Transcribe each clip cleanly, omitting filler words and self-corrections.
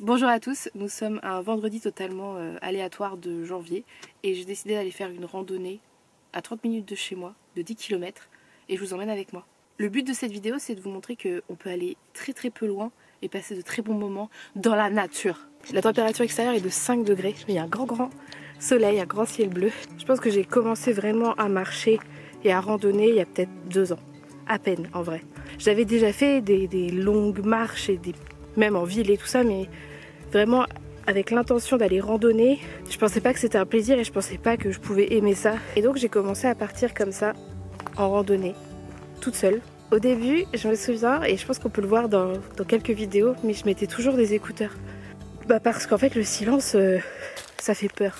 Bonjour à tous, nous sommes un vendredi totalement aléatoire de janvier et j'ai décidé d'aller faire une randonnée à 30 minutes de chez moi, de 10 km, et je vous emmène avec moi. Le but de cette vidéo, c'est de vous montrer qu'on peut aller très peu loin et passer de très bons moments dans la nature. La température extérieure est de 5 degrés, mais il y a un grand soleil, un grand ciel bleu. Je pense que j'ai commencé vraiment à marcher et à randonner il y a peut-être 2 ans, à peine en vrai. J'avais déjà fait des longues marches et même en ville et tout ça, mais vraiment avec l'intention d'aller randonner. Je pensais pas que c'était un plaisir et je pensais pas que je pouvais aimer ça. Et donc j'ai commencé à partir comme ça, en randonnée, toute seule. Au début, je me souviens, et je pense qu'on peut le voir dans quelques vidéos, mais je mettais toujours des écouteurs. Parce qu'en fait le silence, ça fait peur.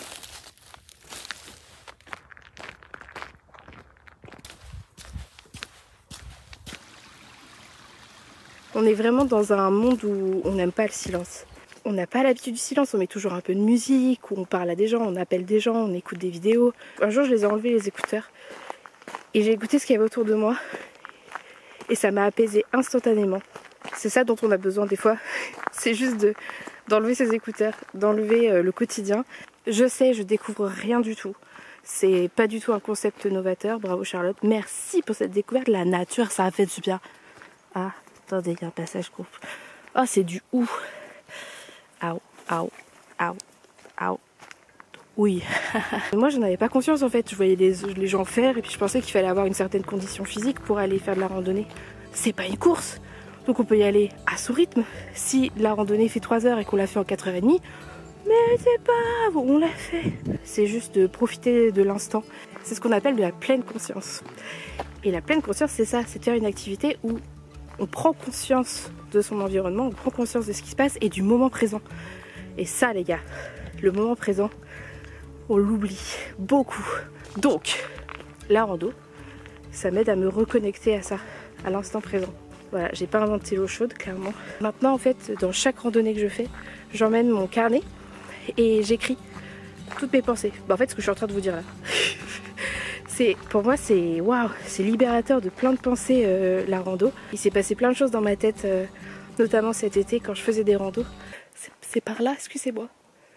On est vraiment dans un monde où on n'aime pas le silence. On n'a pas l'habitude du silence, on met toujours un peu de musique, ou on parle à des gens, on appelle des gens, on écoute des vidéos. Un jour je les ai enlevés les écouteurs et j'ai écouté ce qu'il y avait autour de moi et ça m'a apaisé instantanément. C'est ça dont on a besoin des fois, c'est juste d'enlever ses écouteurs, d'enlever le quotidien. Je sais, je découvre rien du tout. C'est pas du tout un concept novateur, bravo Charlotte. Merci pour cette découverte, la nature ça a fait du bien. Ah, attendez, il y a un passage groupe. Oh, c'est du ou. Aou, aou, aou, aou. Oui. Moi, j'en avais pas conscience en fait. Je voyais les gens faire et puis je pensais qu'il fallait avoir une certaine condition physique pour aller faire de la randonnée. C'est pas une course. Donc on peut y aller à son rythme. Si la randonnée fait 3 heures et qu'on l'a fait en 4h30, mais c'est pas grave, on l'a fait. C'est juste de profiter de l'instant. C'est ce qu'on appelle de la pleine conscience. Et la pleine conscience, c'est ça, c'est de faire une activité où on prend conscience de son environnement, on prend conscience de ce qui se passe et du moment présent. Et ça les gars, le moment présent, on l'oublie beaucoup. Donc, la rando, ça m'aide à me reconnecter à ça, à l'instant présent. Voilà, j'ai pas inventé l'eau chaude, clairement. Maintenant, en fait, dans chaque randonnée que je fais, j'emmène mon carnet et j'écris toutes mes pensées. En fait, ce que je suis en train de vous dire là. Pour moi c'est waouh, c'est libérateur de plein de pensées la rando. Il s'est passé plein de choses dans ma tête, notamment cet été quand je faisais des randos. C'est par là, excusez-moi.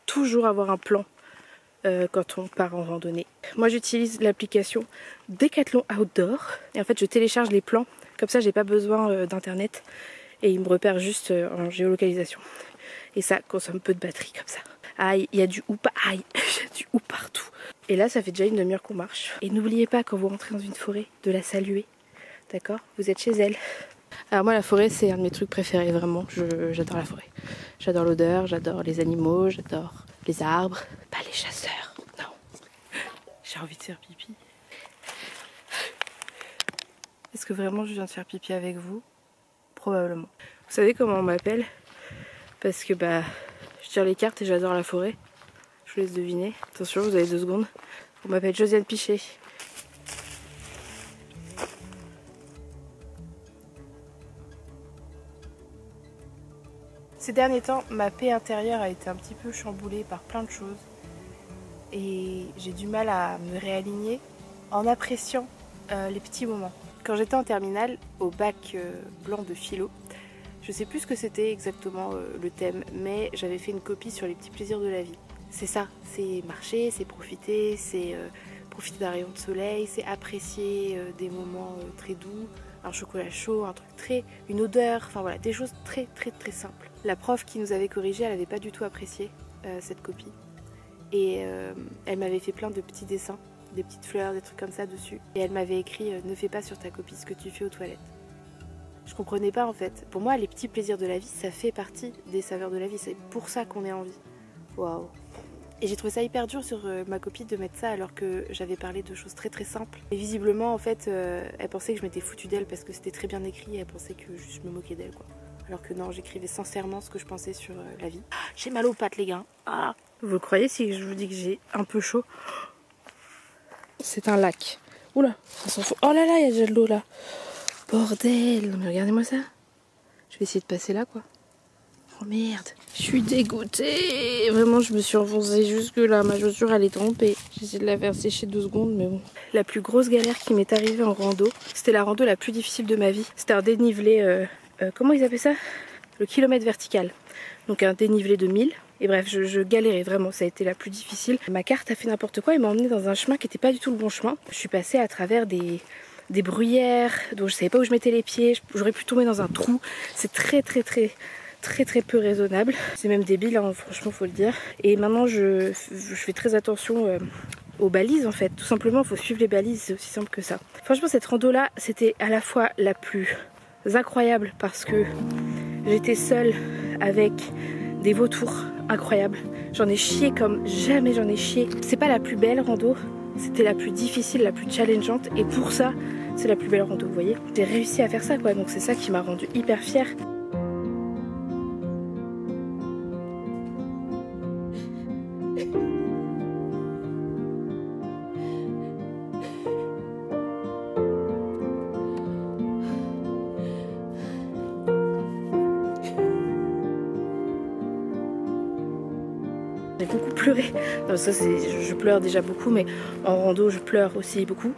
Toujours avoir un plan quand on part en randonnée. Moi j'utilise l'application Decathlon Outdoor et en fait je télécharge les plans, comme ça j'ai pas besoin d'internet et il me repère juste en géolocalisation. Et ça consomme peu de batterie comme ça. Aïe, il y a du ou aïe, il y a du ou partout. Et là, ça fait déjà une demi-heure qu'on marche. Et n'oubliez pas, quand vous rentrez dans une forêt, de la saluer. D'accord? Vous êtes chez elle. Alors moi, la forêt, c'est un de mes trucs préférés, vraiment. J'adore la forêt. J'adore l'odeur, j'adore les animaux, j'adore les arbres. Pas les chasseurs, non. J'ai envie de faire pipi. Est-ce que vraiment je viens de faire pipi avec vous? Probablement. Vous savez comment on m'appelle? Parce que je tire les cartes et j'adore la forêt. Je vous laisse deviner. Attention, vous avez 2 secondes. On m'appelle Josiane Pichet. Ces derniers temps, ma paix intérieure a été un petit peu chamboulée par plein de choses. Et j'ai du mal à me réaligner en appréciant les petits moments. Quand j'étais en terminale, au bac blanc de philo, je sais plus ce que c'était exactement le thème, mais j'avais fait une copie sur les petits plaisirs de la vie. C'est ça, c'est marcher, c'est profiter, c'est profiter d'un rayon de soleil, c'est apprécier des moments très doux, un chocolat chaud, une odeur, enfin voilà, des choses très simples. La prof qui nous avait corrigé, elle n'avait pas du tout apprécié cette copie. Et elle m'avait fait plein de petits dessins, des petites fleurs, des trucs comme ça dessus. Et elle m'avait écrit ne fais pas sur ta copie ce que tu fais aux toilettes. Je comprenais pas en fait. Pour moi, les petits plaisirs de la vie, ça fait partie des saveurs de la vie. C'est pour ça qu'on est en vie. Waouh. Et j'ai trouvé ça hyper dur sur ma copie de mettre ça alors que j'avais parlé de choses très simples. Et visiblement, en fait, elle pensait que je m'étais foutue d'elle parce que c'était très bien écrit et elle pensait que je me moquais d'elle, quoi. Alors que non, j'écrivais sincèrement ce que je pensais sur la vie. J'ai mal aux pattes, les gars. Ah. Vous le croyez si je vous dis que j'ai un peu chaud? C'est un lac. Oula, ça s'en fout. Oh là là, il y a déjà de l'eau là. Bordel, non mais regardez-moi ça. Je vais essayer de passer là, quoi. Oh merde, je suis dégoûtée. Vraiment, je me suis enfoncée jusque là. Ma chaussure, elle est trempée. J'essaie de la faire sécher 2 secondes, mais bon. La plus grosse galère qui m'est arrivée en rando, c'était la rando la plus difficile de ma vie. C'était un dénivelé, comment ils appellent ça? Le kilomètre vertical. donc un dénivelé de 1000. Et bref, je galérais vraiment, ça a été la plus difficile. Ma carte a fait n'importe quoi et m'a emmenée dans un chemin qui n'était pas du tout le bon chemin. Je suis passée à travers des bruyères, donc je savais pas où je mettais les pieds, j'aurais pu tomber dans un trou. C'est très peu raisonnable. C'est même débile, hein, franchement faut le dire. Et maintenant je fais très attention aux balises en fait. Tout simplement, il faut suivre les balises, c'est aussi simple que ça. Franchement, cette rando là, c'était à la fois la plus incroyable parce que j'étais seule avec des vautours incroyables. J'en ai chié comme jamais j'en ai chié. C'est pas la plus belle rando, c'était la plus difficile, la plus challengeante, et pour ça, c'est la plus belle rando, vous voyez. J'ai réussi à faire ça quoi, donc c'est ça qui m'a rendue hyper fière. J'ai beaucoup pleuré. Non, ça je pleure déjà beaucoup, mais en rando je pleure aussi beaucoup.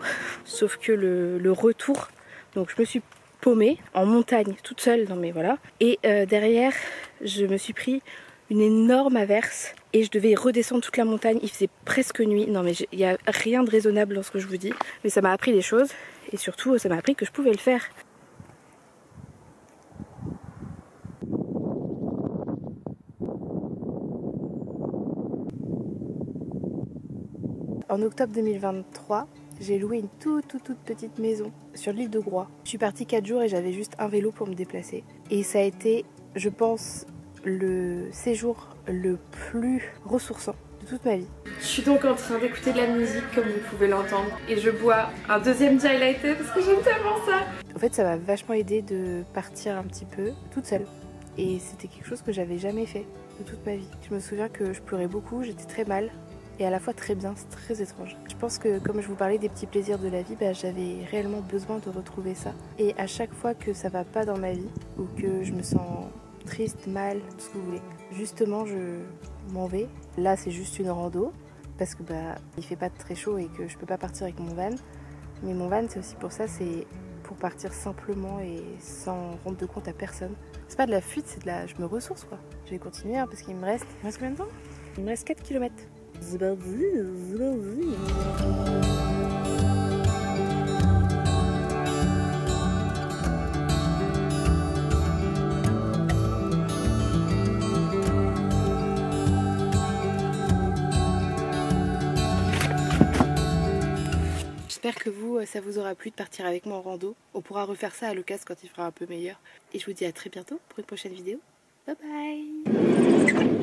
Sauf que le retour, donc je me suis paumée en montagne toute seule, non mais voilà. Et derrière, je me suis pris une énorme averse et je devais redescendre toute la montagne. Il faisait presque nuit. Non mais il n'y a rien de raisonnable dans ce que je vous dis. Mais ça m'a appris des choses et surtout ça m'a appris que je pouvais le faire. En octobre 2023, j'ai loué une toute petite maison sur l'île de Groix. Je suis partie 4 jours et j'avais juste un vélo pour me déplacer. Et ça a été, je pense, le séjour le plus ressourçant de toute ma vie. Je suis donc en train d'écouter de la musique comme vous pouvez l'entendre. Et je bois un deuxième chai latte parce que j'aime tellement ça. En fait, ça m'a vachement aidé de partir un petit peu toute seule. Et c'était quelque chose que j'avais jamais fait de toute ma vie. Je me souviens que je pleurais beaucoup, j'étais très mal. Et à la fois très bien, c'est très étrange. Je pense que comme je vous parlais des petits plaisirs de la vie, j'avais réellement besoin de retrouver ça. Et à chaque fois que ça va pas dans ma vie, ou que je me sens triste, mal, tout ce que vous voulez, justement je m'en vais. Là c'est juste une rando, parce que il fait pas très chaud et que je peux pas partir avec mon van. Mais mon van c'est aussi pour ça, c'est pour partir simplement et sans rendre de compte à personne. C'est pas de la fuite, c'est de la... je me ressource quoi. Je vais continuer hein, parce qu'il me reste... Il me reste combien de temps? Il me reste 4 km. J'espère que vous, ça vous aura plu de partir avec moi en rando. On pourra refaire ça à l'occasion quand il fera un peu meilleur. Et je vous dis à très bientôt pour une prochaine vidéo. Bye bye.